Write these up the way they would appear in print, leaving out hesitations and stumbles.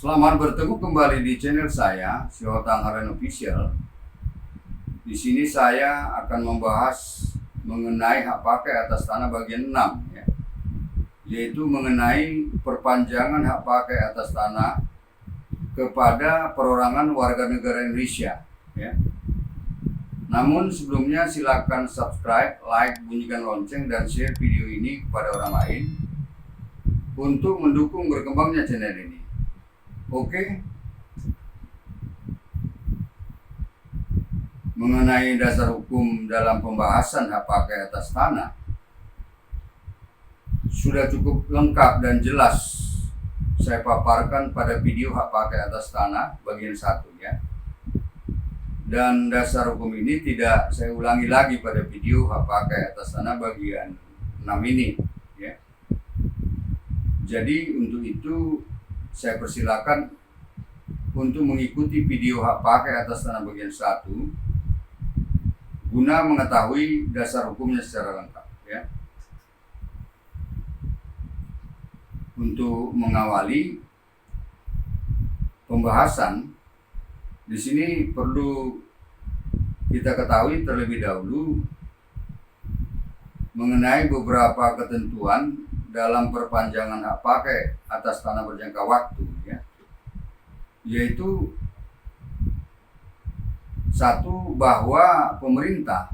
Selamat bertemu kembali di channel saya, Syihotang Haren Official. Di sini saya akan membahas mengenai hak pakai atas tanah bagian 6, yaitu mengenai perpanjangan hak pakai atas tanah kepada perorangan warga negara Indonesia. Namun sebelumnya silakan subscribe, like, bunyikan lonceng, dan share video ini kepada orang lain untuk mendukung berkembangnya channel ini. Oke. Mengenai dasar hukum dalam pembahasan hak pakai atas tanah sudah cukup lengkap dan jelas saya paparkan pada video hak pakai atas tanah bagian 1, dan dasar hukum ini tidak saya ulangi lagi pada video hak pakai atas tanah bagian 6 ini, Jadi untuk itu saya persilakan untuk mengikuti video hak pakai atas tanah bagian 1 guna mengetahui dasar hukumnya secara lengkap, Untuk mengawali pembahasan di sini perlu kita ketahui terlebih dahulu mengenai beberapa ketentuan dalam perpanjangan hak pakai atas tanah berjangka waktu, yaitu satu, bahwa pemerintah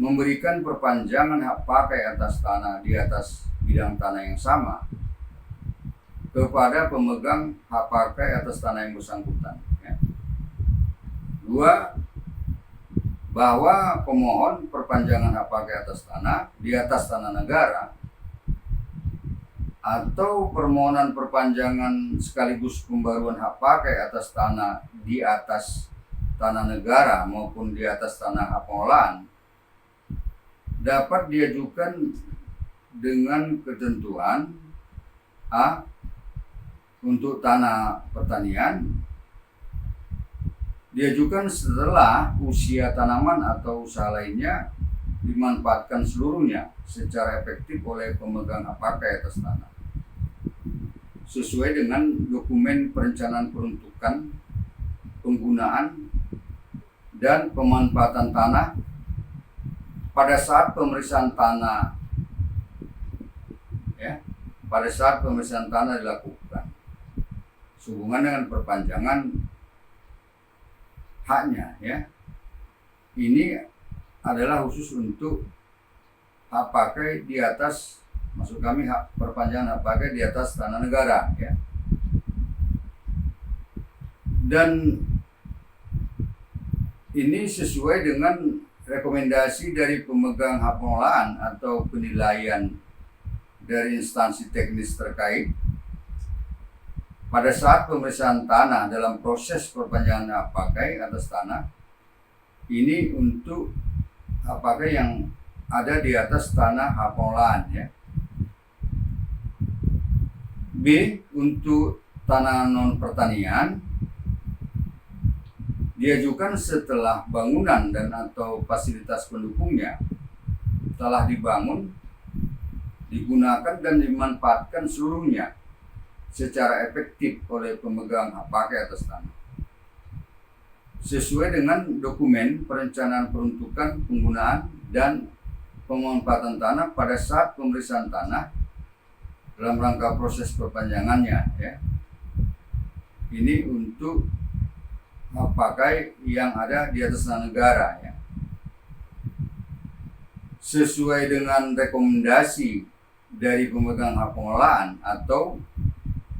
memberikan perpanjangan hak pakai atas tanah di atas bidang tanah yang sama kepada pemegang hak pakai atas tanah yang bersangkutan. Dua, bahwa pemohon perpanjangan hak pakai atas tanah di atas tanah negara atau permohonan perpanjangan sekaligus pembaruan hak pakai atas tanah di atas tanah negara maupun di atas tanah hak pengelolaan dapat diajukan dengan ketentuan A. Untuk tanah pertanian diajukan setelah usia tanaman atau usaha lainnya dimanfaatkan seluruhnya secara efektif oleh pemegang hak pakai atas tanah sesuai dengan dokumen perencanaan peruntukan, penggunaan, dan pemanfaatan tanah pada saat pemeriksaan tanah, pada saat pemeriksaan tanah dilakukan sehubungan dengan perpanjangan haknya, Ini adalah khusus untuk hak pakai di atas, maksud kami hak perpanjangan hak pakai di atas tanah negara, Dan ini sesuai dengan rekomendasi dari pemegang hak pengelolaan atau penilaian dari instansi teknis terkait pada saat pemeriksaan tanah dalam proses perpanjangan hak pakai atas tanah ini untuk hak pakai yang ada di atas tanah hak pengelolaan, B. Untuk tanah non pertanian diajukan setelah bangunan dan atau fasilitas pendukungnya telah dibangun, digunakan dan dimanfaatkan seluruhnya secara efektif oleh pemegang hak pakai atas tanah sesuai dengan dokumen perencanaan peruntukan, penggunaan, dan pemanfaatan tanah pada saat pemeriksaan tanah dalam rangka proses perpanjangannya, Ini untuk hak pakai yang ada di atas tanah negara, Sesuai dengan rekomendasi dari pemegang hak pengelolaan atau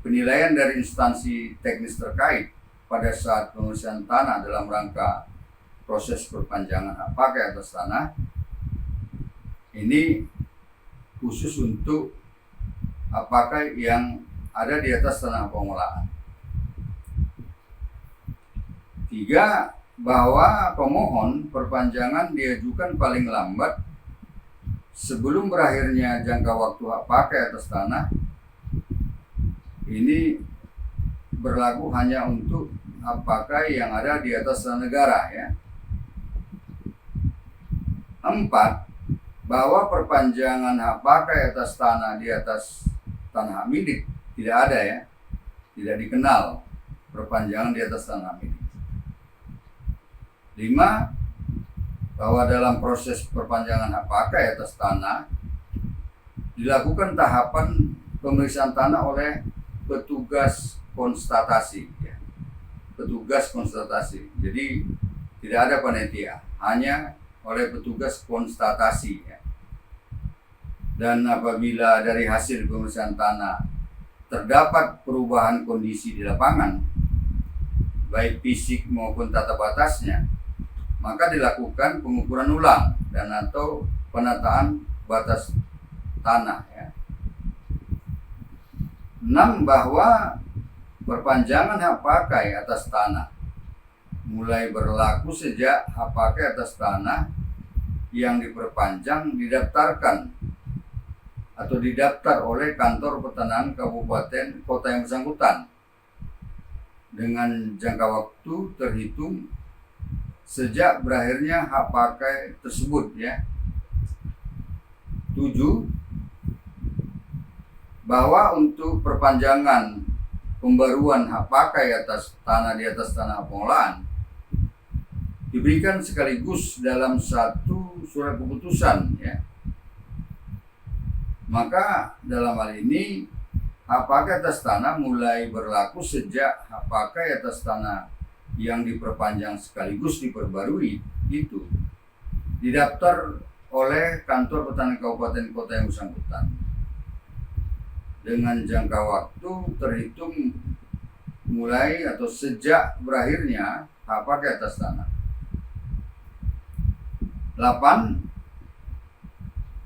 penilaian dari instansi teknis terkait pada saat pemeriksaan tanah dalam rangka proses perpanjangan hak pakai atas tanah ini khusus untuk hak pakai yang ada di atas tanah pengelolaan. 3. Bahwa pemohon perpanjangan diajukan paling lambat sebelum berakhirnya jangka waktu hak pakai atas tanah. Ini berlaku hanya untuk hak pakai yang ada di atas tanah negara, 4. Bahwa perpanjangan hak pakai atas tanah di atas tanah hak milik tidak ada, tidak dikenal perpanjangan di atas tanah milik. 5. Bahwa dalam proses perpanjangan hak pakai atas tanah dilakukan tahapan pemeriksaan tanah oleh petugas konstatasi, ya. Petugas konstatasi. Jadi tidak ada panitia, hanya oleh petugas konstatasi, ya. Dan apabila dari hasil pemeriksaan tanah terdapat perubahan kondisi di lapangan, baik fisik maupun tata batasnya, maka dilakukan pengukuran ulang dan atau penataan batas tanah, ya. 6. Bahwa perpanjangan hak pakai atas tanah mulai berlaku sejak hak pakai atas tanah yang diperpanjang didaftarkan atau didaftar oleh kantor pertanahan kabupaten kota yang bersangkutan dengan jangka waktu terhitung sejak berakhirnya hak pakai tersebut, ya. 7. Bahwa untuk perpanjangan pembaruan hak pakai atas tanah di atas tanah pengelolaan diberikan sekaligus dalam satu surat keputusan, ya. Maka dalam hal ini hak pakai atas tanah mulai berlaku sejak hak pakai atas tanah yang diperpanjang sekaligus diperbarui itu didaftar oleh kantor pertanahan kabupaten kota yang bersangkutan dengan jangka waktu terhitung mulai atau sejak berakhirnya hak pakai atas tanah. 8.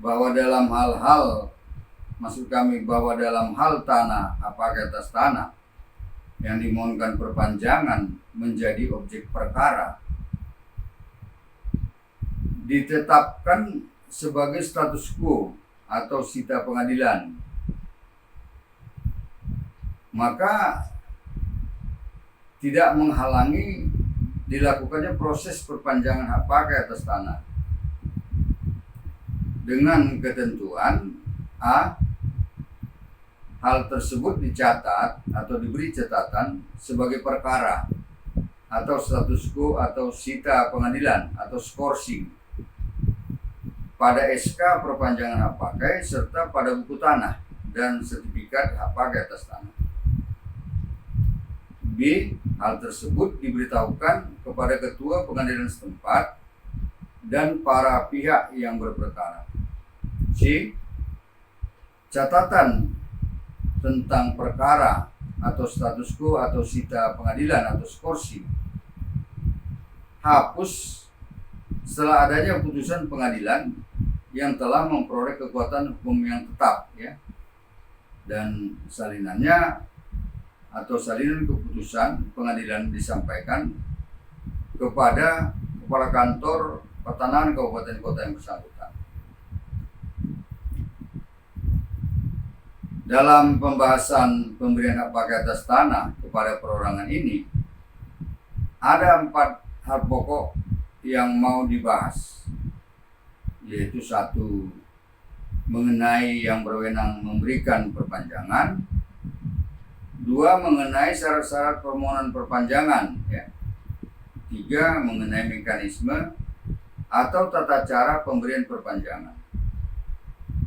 Bahwa dalam hal tanah hak pakai atas tanah yang dimohonkan perpanjangan menjadi objek perkara ditetapkan sebagai status quo atau sita pengadilan, maka tidak menghalangi dilakukannya proses perpanjangan hak pakai atas tanah dengan ketentuan A. Hal tersebut dicatat atau diberi catatan sebagai perkara atau status quo atau sita pengadilan atau skorsing pada SK perpanjangan hak pakai serta pada buku tanah dan sertifikat hak pakai atas tanah. B. Hal tersebut diberitahukan kepada ketua pengadilan setempat dan para pihak yang berperkara. C. Catatan tentang perkara atau status quo atau sita pengadilan atau skorsing hapus setelah adanya putusan pengadilan yang telah memperoleh kekuatan hukum yang tetap, ya. Dan salinannya atau salinan keputusan pengadilan disampaikan kepada kepala kantor pertanahan kabupaten kota yang bersangkutan. Dalam pembahasan pemberian hak pakai atas tanah kepada perorangan ini, ada 4 hal pokok yang mau dibahas, yaitu 1. Mengenai yang berwenang memberikan perpanjangan. 2. Mengenai syarat-syarat permohonan perpanjangan, ya. 3. Mengenai mekanisme atau tata cara pemberian perpanjangan.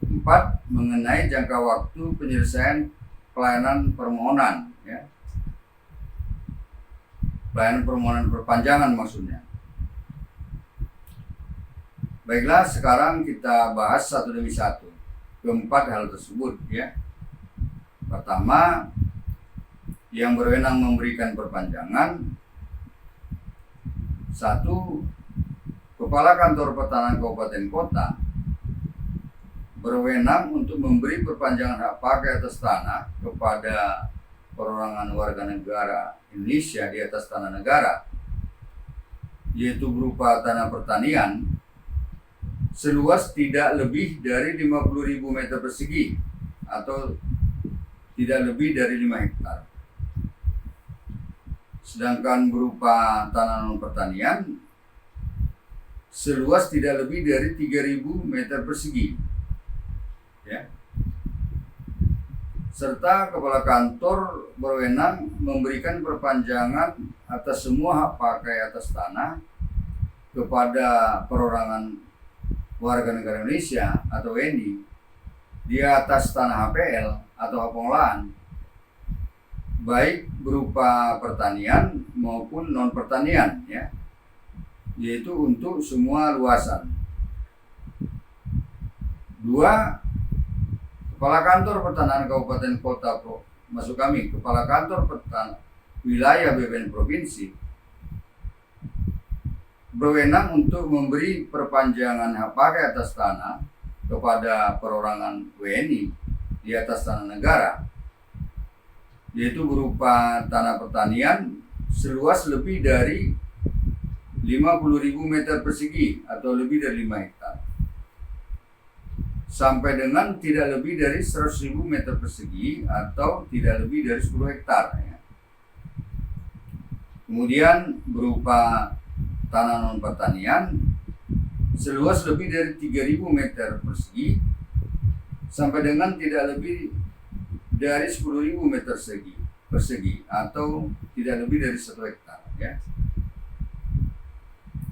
4. Mengenai jangka waktu penyelesaian pelayanan permohonan, ya. Pelayanan permohonan perpanjangan maksudnya. Baiklah, sekarang kita bahas satu demi satu keempat hal tersebut, ya. Pertama, yang berwenang memberikan perpanjangan. 1. Kepala Kantor Pertanahan Kabupaten Kota berwenang untuk memberi perpanjangan hak pakai atas tanah kepada perorangan warga negara Indonesia di atas tanah negara, yaitu berupa tanah pertanian seluas tidak lebih dari 50.000 meter persegi atau tidak lebih dari 5 hektar. Sedangkan berupa tanah non pertanian seluas tidak lebih dari 3.000 meter persegi, ya. serta kepala kantor berwenang memberikan perpanjangan atas semua hak pakai atas tanah kepada perorangan warga negara Indonesia atau WNI di atas tanah HPL atau hak pengelolaan, baik berupa pertanian maupun non pertanian, ya, yaitu untuk semua luasan. 2. Kepala Kantor Pertanahan Kabupaten Kota, maksud kami Kepala Kantor Pertanahan Wilayah BPN Provinsi, berwenang untuk memberi perpanjangan hak pakai atas tanah kepada perorangan WNI di atas tanah negara, yaitu berupa tanah pertanian seluas lebih dari 50.000 meter persegi atau lebih dari 5 hektar, sampai dengan tidak lebih dari 100.000 meter persegi atau tidak lebih dari 10 hektar. Ya. Kemudian berupa tanah non pertanian seluas lebih dari 3.000 meter persegi sampai dengan tidak lebih dari 10.000 meter persegi atau tidak lebih dari 1 hektar. Ya.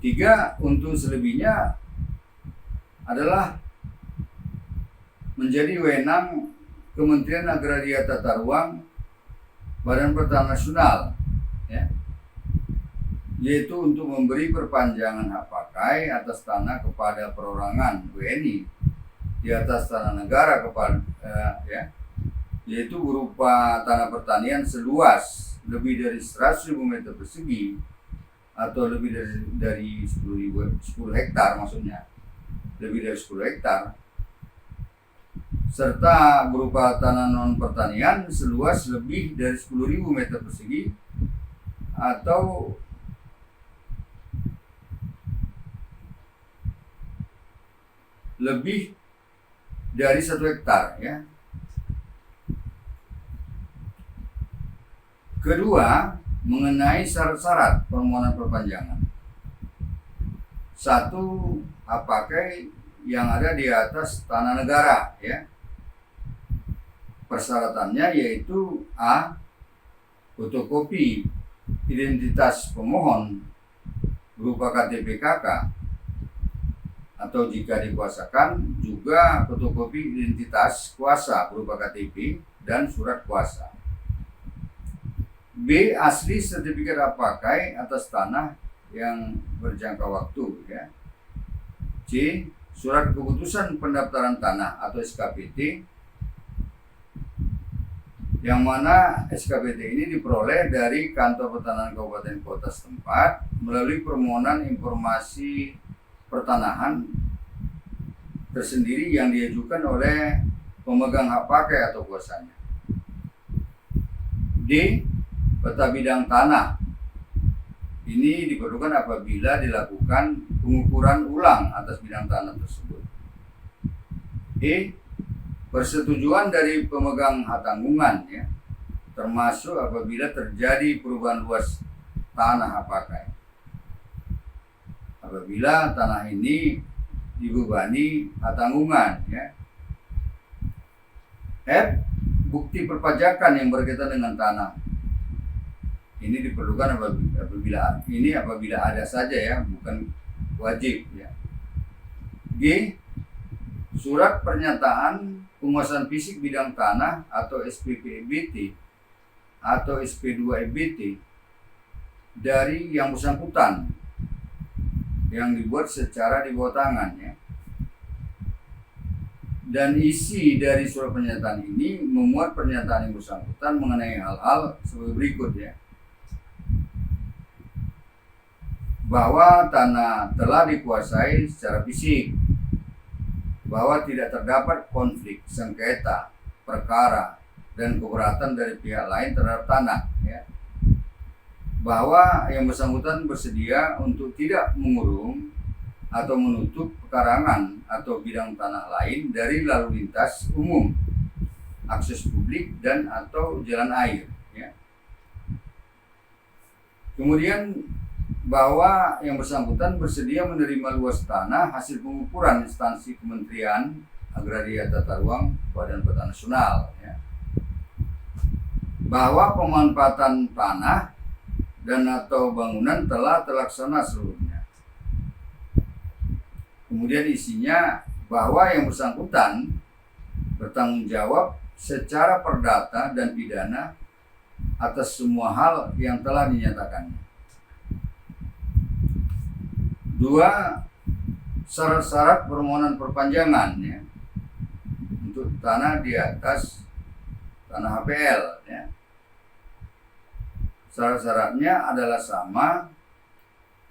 3. Untuk selebihnya adalah menjadi wewenang Kementerian Agraria Tata Ruang Badan Pertanahan Nasional, ya, yaitu untuk memberi perpanjangan hak pakai atas tanah kepada perorangan WNI di atas tanah negara kepada yaitu berupa tanah pertanian seluas lebih dari 100.000 meter persegi atau lebih dari 10 hektar, maksudnya lebih dari 10 hektar, serta berupa tanah non pertanian seluas lebih dari 10.000 meter persegi atau lebih dari 1 hektar, ya. Kedua, mengenai syarat-syarat permohonan perpanjangan. 1. Hak pakai yang ada di atas tanah negara, ya. Persyaratannya yaitu A. Fotokopi identitas pemohon berupa KTP KK atau jika dikuasakan juga fotokopi identitas kuasa berupa KTP dan surat kuasa. B. Asli sertifikat hak pakai atas tanah yang berjangka waktu, ya. C. Surat keputusan pendaftaran tanah atau SKPT, yang mana SKPT ini diperoleh dari Kantor Pertanahan Kabupaten Kota setempat melalui permohonan informasi pertanahan tersendiri yang diajukan oleh pemegang hak pakai atau kuasanya. D. Peta bidang tanah. Ini diperlukan apabila dilakukan pengukuran ulang atas bidang tanah tersebut. E. Persetujuan dari pemegang hak tanggungan, ya, termasuk apabila terjadi perubahan luas tanah hak pakai. Apabila tanah ini dibebani hak tanggungan, ya. F. Bukti perpajakan yang berkaitan dengan tanah. Ini diperlukan apabila ada saja, ya, bukan wajib, ya. G. Surat pernyataan penguasaan fisik bidang tanah atau SPP-EBT atau SP2-EBT dari yang bersangkutan yang dibuat secara di bawah tangan, ya. Dan isi dari surat pernyataan ini memuat pernyataan yang bersangkutan mengenai hal-hal sebagai berikut, ya. Bahwa tanah telah dikuasai secara fisik, bahwa tidak terdapat konflik, sengketa, perkara, dan keberatan dari pihak lain terhadap tanah, ya. Bahwa yang bersangkutan bersedia untuk tidak mengurung atau menutup pekarangan atau bidang tanah lain dari lalu lintas umum, akses publik, dan atau jalan air, ya. Kemudian bahwa yang bersangkutan bersedia menerima luas tanah hasil pengukuran instansi Kementerian Agraria Tata Ruang Badan Pertanahan Nasional, ya. bahwa pemanfaatan tanah dan atau bangunan telah terlaksana seluruhnya. Kemudian isinya bahwa yang bersangkutan bertanggung jawab secara perdata dan pidana atas semua hal yang telah dinyatakannya. 2. Syarat-syarat permohonan perpanjangan ya, untuk tanah di atas tanah HPL ya. Syarat-syaratnya adalah sama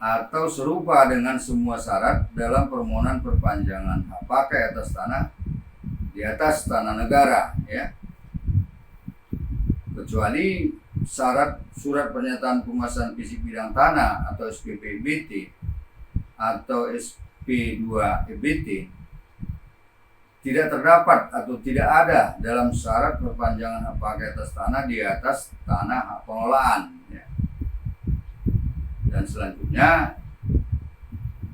atau serupa dengan semua syarat dalam permohonan perpanjangan hak pakai atas tanah di atas tanah negara ya, kecuali syarat surat pernyataan penguasaan fisik bidang tanah atau SPP-EBT atau SP2-EBT tidak terdapat atau tidak ada dalam syarat perpanjangan hak pakai atas tanah di atas tanah hak pengelolaan ya. Dan selanjutnya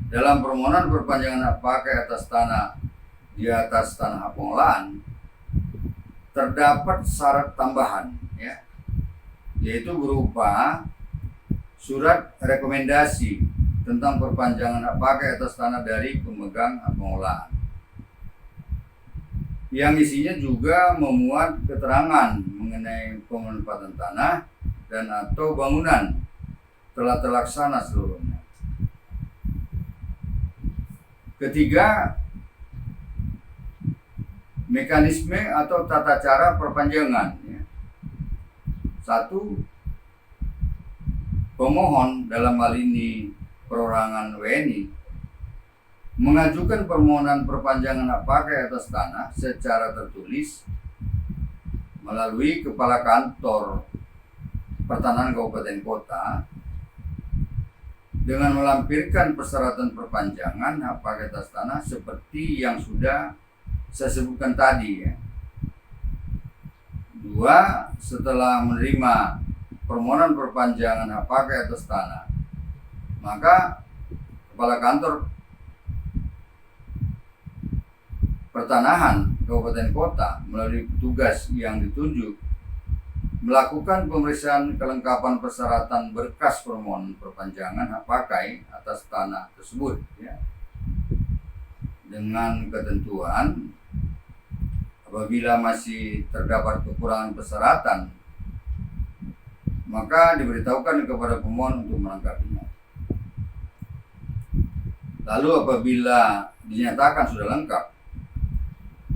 dalam permohonan perpanjangan hak pakai atas tanah di atas tanah hak pengelolaan terdapat syarat tambahan ya, yaitu berupa surat rekomendasi tentang perpanjangan hak pakai atas tanah dari pemegang hak pengelolaan, yang isinya juga memuat keterangan mengenai pemanfaatan tanah dan atau bangunan telah terlaksana seluruhnya. Ketiga, mekanisme atau tata cara perpanjangan ya. 1. Pemohon dalam hal ini perorangan WNI mengajukan permohonan perpanjangan hak pakai atas tanah secara tertulis melalui Kepala Kantor Pertanahan Kabupaten Kota dengan melampirkan persyaratan perpanjangan hak pakai atas tanah seperti yang sudah saya sebutkan tadi ya. 2. Setelah menerima permohonan perpanjangan hak pakai atas tanah, maka Kepala Kantor Pertanahan Kabupaten Kota melalui petugas yang ditunjuk melakukan pemeriksaan kelengkapan persyaratan berkas permohonan perpanjangan hak pakai atas tanah tersebut ya, dengan ketentuan apabila masih terdapat kekurangan persyaratan maka diberitahukan kepada pemohon untuk melengkapinya. Lalu apabila dinyatakan sudah lengkap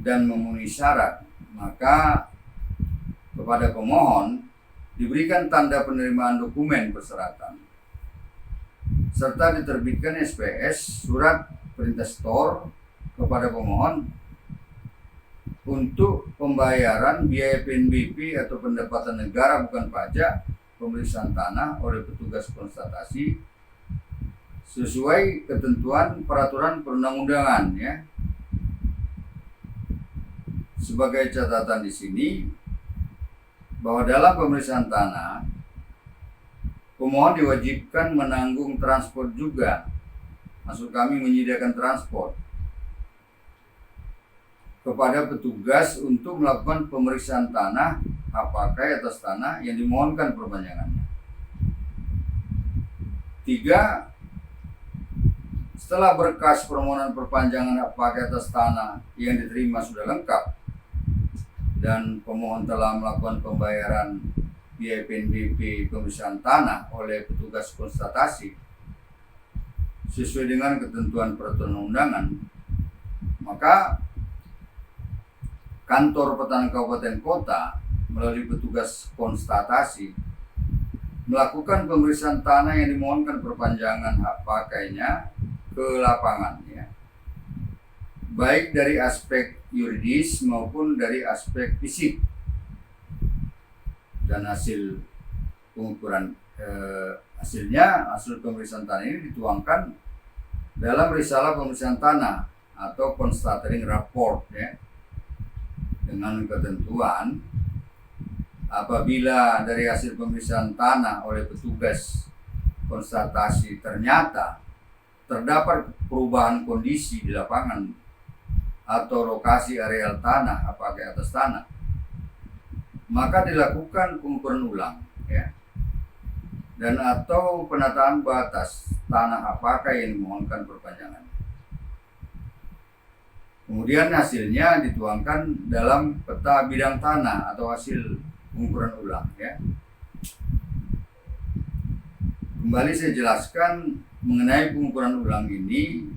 dan memenuhi syarat, maka kepada pemohon diberikan tanda penerimaan dokumen persyaratan serta diterbitkan SPS surat perintah setor kepada pemohon untuk pembayaran biaya PNBP atau pendapatan negara bukan pajak pemeriksaan tanah oleh petugas konstatasi sesuai ketentuan peraturan perundang-undangan ya. Sebagai catatan di sini bahwa dalam pemeriksaan tanah pemohon diwajibkan menanggung transport juga, maksud kami menyediakan transport kepada petugas untuk melakukan pemeriksaan tanah hak pakai atas tanah yang dimohonkan perpanjangannya. 3. Setelah berkas permohonan perpanjangan hak pakai atas tanah yang diterima sudah lengkap dan pemohon telah melakukan pembayaran biaya PNBP pemeriksaan tanah oleh petugas konstatasi sesuai dengan ketentuan peraturan undangan, maka Kantor Pertanahan Kabupaten Kota melalui petugas konstatasi melakukan pemeriksaan tanah yang dimohonkan perpanjangan hak pakainya ke lapangan ya, baik dari aspek yuridis maupun dari aspek fisik, dan hasil pengukuran hasil pemeriksaan tanah ini dituangkan dalam risalah pemeriksaan tanah atau constatering report ya, dengan ketentuan apabila dari hasil pemeriksaan tanah oleh petugas konstatasi ternyata terdapat perubahan kondisi di lapangan atau lokasi areal tanah pakai atas tanah maka dilakukan pengukuran ulang, ya, dan atau penataan batas tanah apakah yang dimohonkan perpanjangan. Kemudian hasilnya dituangkan dalam peta bidang tanah atau hasil pengukuran ulang, ya. Kembali saya jelaskan mengenai pengukuran ulang ini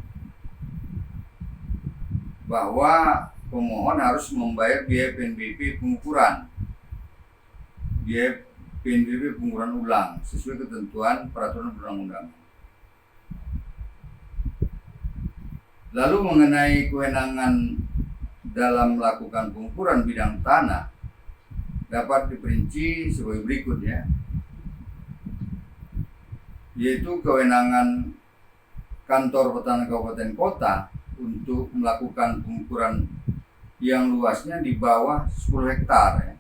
bahwa pemohon harus membayar biaya PNBP pengukuran, biaya PNBP pengukuran ulang sesuai ketentuan peraturan perundang-undangan. Lalu mengenai kewenangan dalam melakukan pengukuran bidang tanah dapat diperinci sebagai berikut, ya, yaitu kewenangan kantor pertanahan kabupaten kota untuk melakukan pengukuran yang luasnya di bawah 10 hektar, ya.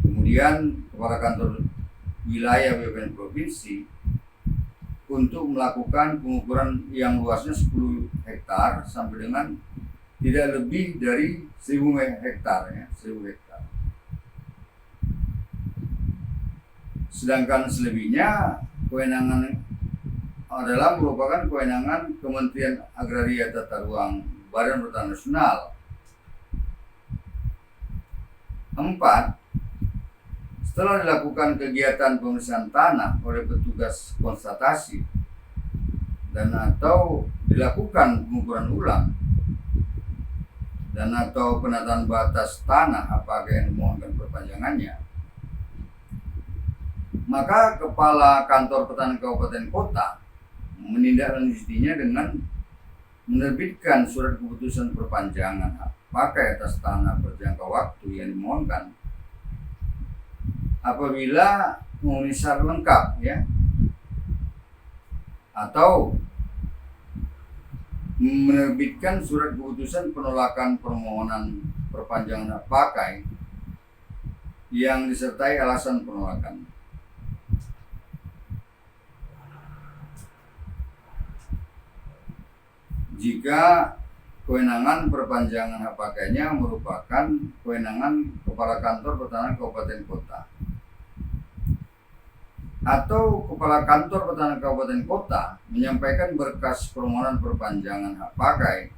Kemudian kepala kantor wilayah BPN provinsi untuk melakukan pengukuran yang luasnya 10 hektar sampai dengan tidak lebih dari 1000 hektar, ya, 1000 hektar. Sedangkan selebihnya kewenangan adalah merupakan kewenangan Kementerian Agraria Tata Ruang Badan Pertanahan Nasional. 4. Setelah dilakukan kegiatan pemeriksaan tanah oleh petugas konstatasi dan atau dilakukan pengukuran ulang dan atau penataan batas tanah apakah yang dimohonkan perpanjangannya, maka kepala kantor pertanahan kabupaten kota menindaklanjutinya dengan menerbitkan surat keputusan perpanjangan hak pakai atas tanah berjangka waktu yang dimohonkan apabila memenuhi syarat lengkap, ya, atau menerbitkan surat keputusan penolakan permohonan perpanjangan hak pakai yang disertai alasan penolakan. Jika kewenangan perpanjangan hak pakainya merupakan kewenangan kepala kantor pertanahan kabupaten kota, atau kepala kantor pertanahan kabupaten kota menyampaikan berkas permohonan perpanjangan hak pakai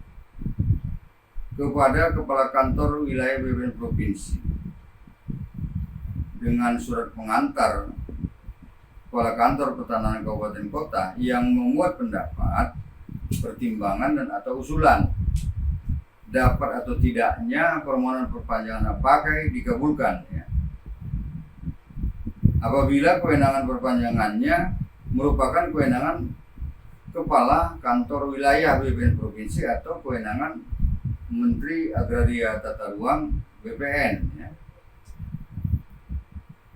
kepada kepala kantor wilayah BPN provinsi dengan surat pengantar kepala kantor pertanahan kabupaten kota yang memuat pendapat, pertimbangan dan atau usulan dapat atau tidaknya permohonan perpanjangan hak pakai dikabulkan, ya, apabila kewenangan perpanjangannya merupakan kewenangan kepala kantor wilayah BPN provinsi atau kewenangan Menteri Agraria Tata Ruang BPN, ya.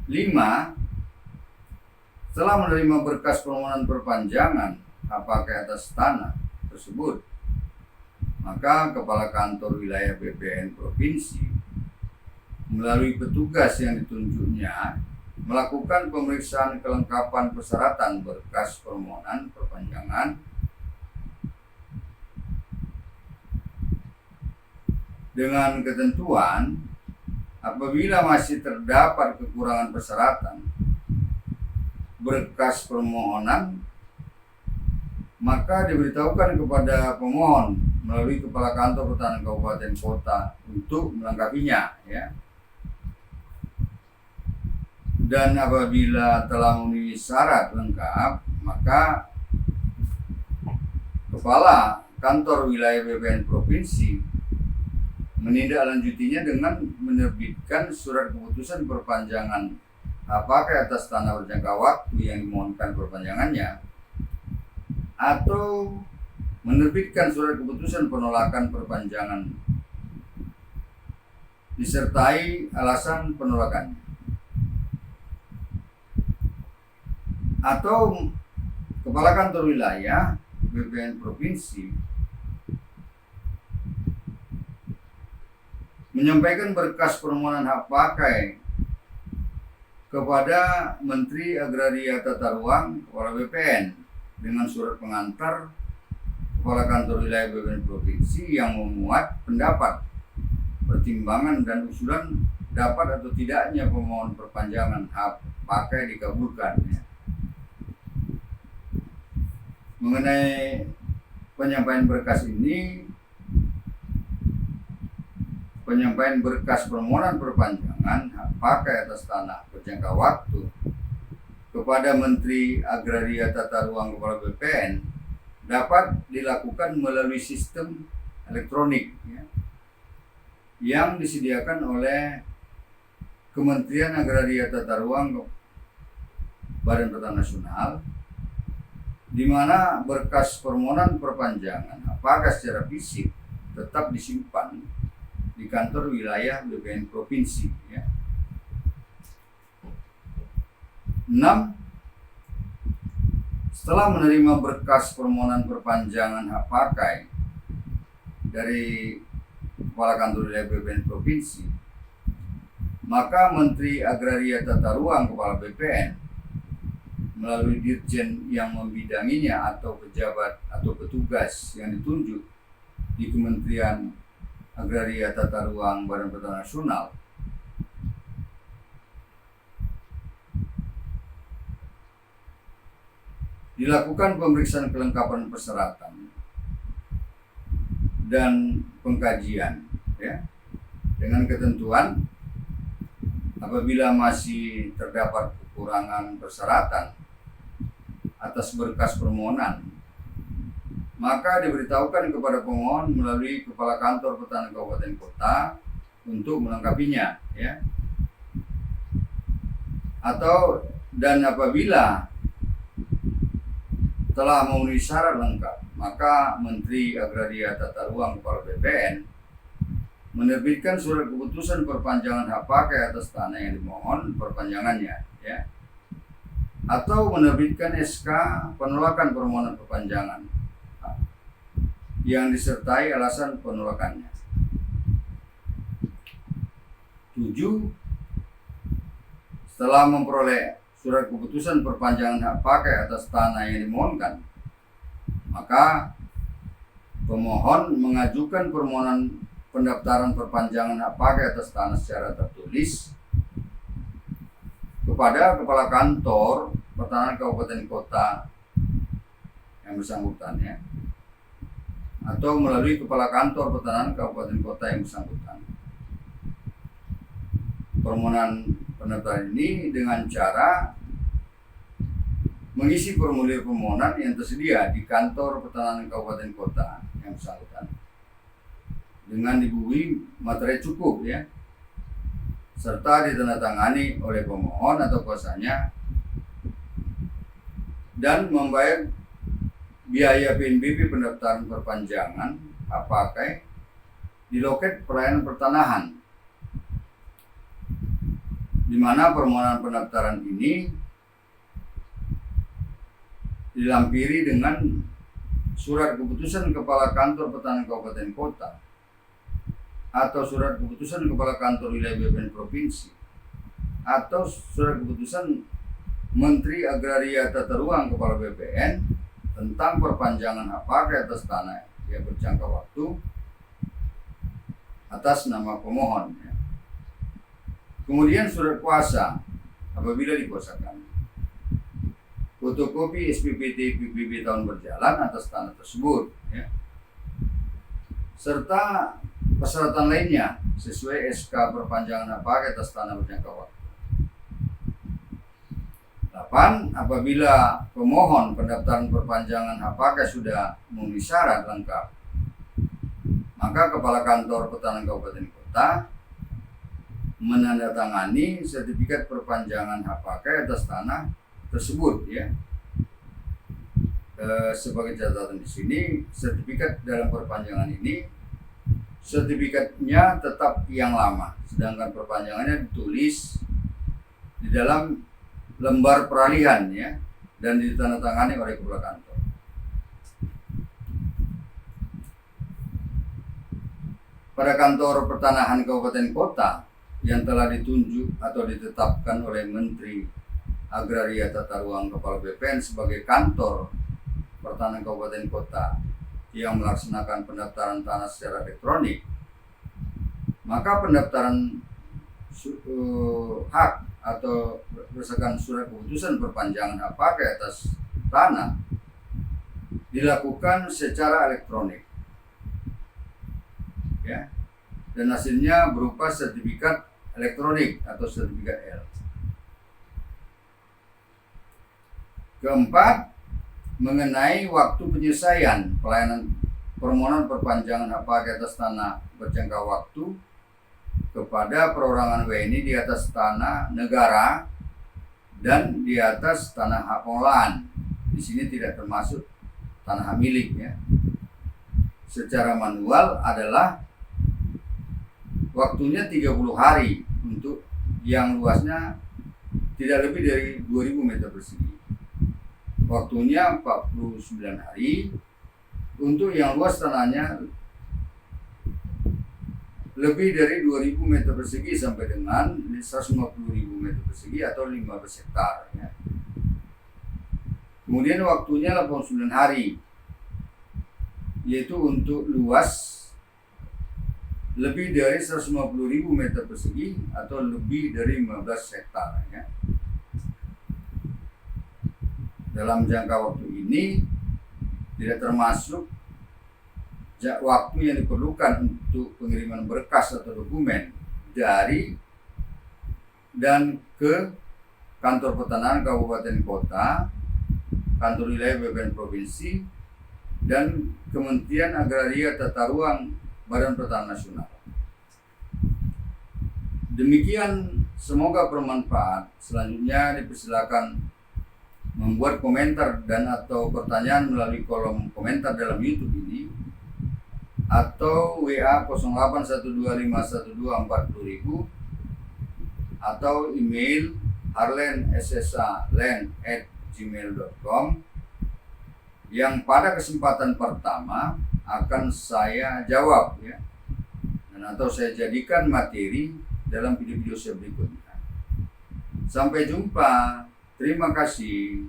5. Setelah menerima berkas permohonan perpanjangan hak pakai atas tanah tersebut, maka kepala kantor wilayah BPN provinsi melalui petugas yang ditunjuknya melakukan pemeriksaan kelengkapan persyaratan berkas permohonan perpanjangan dengan ketentuan apabila masih terdapat kekurangan persyaratan berkas permohonan, maka diberitahukan kepada pemohon melalui kepala kantor pertanahan kabupaten kota untuk melengkapinya, ya. Dan apabila telah memenuhi syarat lengkap, maka kepala kantor wilayah BPN provinsi menindaklanjutinya dengan menerbitkan surat keputusan perpanjangan hak pakai atas tanah berjangka waktu yang dimohonkan perpanjangannya, atau menerbitkan surat keputusan penolakan perpanjangan disertai alasan penolakannya, atau kepala kantor wilayah BPN provinsi menyampaikan berkas permohonan hak pakai kepada Menteri Agraria Tata Ruang Kepala BPN dengan surat pengantar kepala kantor wilayah BPN provinsi yang memuat pendapat, pertimbangan dan usulan dapat atau tidaknya pemohon perpanjangan hak pakai dikabulkan. Ya. Mengenai penyampaian berkas ini, penyampaian berkas permohonan perpanjangan hak pakai atas tanah berjangka waktu kepada Menteri Agraria Tata Ruang Kepala BPN dapat dilakukan melalui sistem elektronik ya, yang disediakan oleh Kementerian Agraria Tata Ruang Badan Pertanahan Nasional, di mana berkas permohonan perpanjangan hak pakai secara fisik tetap disimpan di kantor wilayah BPN provinsi. Ya. 6. Setelah menerima berkas permohonan perpanjangan hak pakai dari Kepala Kantor Wilayah BPN provinsi, maka Menteri Agraria Tata Ruang Kepala BPN melalui dirjen yang membidanginya atau pejabat atau petugas yang ditunjuk di Kementerian Agraria Tata Ruang Badan Pertanahan Nasional dilakukan pemeriksaan kelengkapan persyaratan dan pengkajian ya, dengan ketentuan apabila masih terdapat kekurangan persyaratan atas berkas permohonan, maka diberitahukan kepada pemohon melalui Kepala Kantor Pertanahan Kabupaten Kota untuk melengkapinya ya. Atau dan apabila telah memenuhi syarat lengkap, maka Menteri Agraria Tata Ruang Kepala BPN menerbitkan surat keputusan perpanjangan hak pakai atas tanah yang dimohon perpanjangannya ya. Atau menerbitkan SK penolakan permohonan perpanjangan yang disertai alasan penolakannya. 7. Setelah memperoleh surat keputusan perpanjangan hak pakai atas tanah yang dimohonkan, maka pemohon mengajukan permohonan pendaftaran perpanjangan hak pakai atas tanah secara tertulis kepada Kepala Kantor Pertanahan Kabupaten Kota yang bersangkutan ya, atau melalui Kepala Kantor Pertanahan Kabupaten Kota yang bersangkutan. Permohonan pendaftaran ini dengan cara mengisi formulir permohonan yang tersedia di Kantor Pertanahan Kabupaten Kota yang bersangkutan dengan dibubuhi materai cukup ya, serta ditandatangani oleh pemohon atau kuasanya, dan membayar biaya PNBP pendaftaran perpanjangan hak pakai di loket pelayanan pertanahan, di mana permohonan pendaftaran ini dilampiri dengan surat keputusan Kepala Kantor Pertanahan Kabupaten Kota atau surat keputusan Kepala Kantor Wilayah BPN Provinsi atau surat keputusan Menteri Agraria Tata Ruang Kepala BPN tentang perpanjangan hak pakai atas tanah yang berjangka waktu atas nama pemohon ya. Kemudian surat kuasa apabila dikuasakan, fotokopi SPPT PBB tahun berjalan atas tanah tersebut ya, serta persyaratan lainnya sesuai SK perpanjangan hak pakai atas tanah berjangka waktu. 8. Apabila pemohon pendaftaran perpanjangan hak pakai sudah memenuhi syarat lengkap, maka Kepala Kantor Pertanahan Kabupaten Kota menandatangani sertifikat perpanjangan hak pakai atas tanah tersebut ya. Sebagai catatan di sini, sertifikat dalam perpanjangan ini sertifikatnya tetap yang lama, sedangkan perpanjangannya ditulis di dalam lembar peralihan ya, dan ditandatangani oleh Kepala Kantor. Pada Kantor Pertanahan Kabupaten Kota yang telah ditunjuk atau ditetapkan oleh Menteri Agraria Tata Ruang Kepala BPN sebagai Kantor Pertanahan Kabupaten Kota yang melaksanakan pendaftaran tanah secara elektronik, maka pendaftaran hak atau berdasarkan surat keputusan perpanjangan hak pakai atas tanah dilakukan secara elektronik, ya, dan hasilnya berupa sertifikat elektronik atau sertifikat L. Keempat, mengenai waktu penyelesaian pelayanan permohonan perpanjangan hak pakai atas tanah berjangka waktu kepada perorangan WNI di atas tanah negara dan di atas tanah hak pengelolaan. Di sini tidak termasuk tanah hak milik, ya. Secara manual adalah waktunya 30 hari untuk yang luasnya tidak lebih dari 2000 meter persegi. Waktunya 49 hari untuk yang luas tanahnya lebih dari 2000 meter persegi sampai dengan 150.000 meter persegi atau 15 hektar, ya. Kemudian waktunya 89 hari, yaitu untuk luas lebih dari 150.000 meter persegi atau lebih dari 15 hektar, ya. Dalam jangka waktu ini tidak termasuk waktu yang diperlukan untuk pengiriman berkas atau dokumen dari dan ke kantor pertanahan kabupaten kota, kantor wilayah BPN provinsi, dan Kementerian Agraria Tata Ruang Badan Pertanahan Nasional. Demikian, semoga bermanfaat. Selanjutnya dipersilakan membuat komentar dan atau pertanyaan melalui kolom komentar dalam YouTube ini atau WA 081251240000 atau email harlenssa@gmail.com yang pada kesempatan pertama akan saya jawab, ya, dan atau saya jadikan materi dalam video-video saya berikutnya. Sampai jumpa. Terima kasih.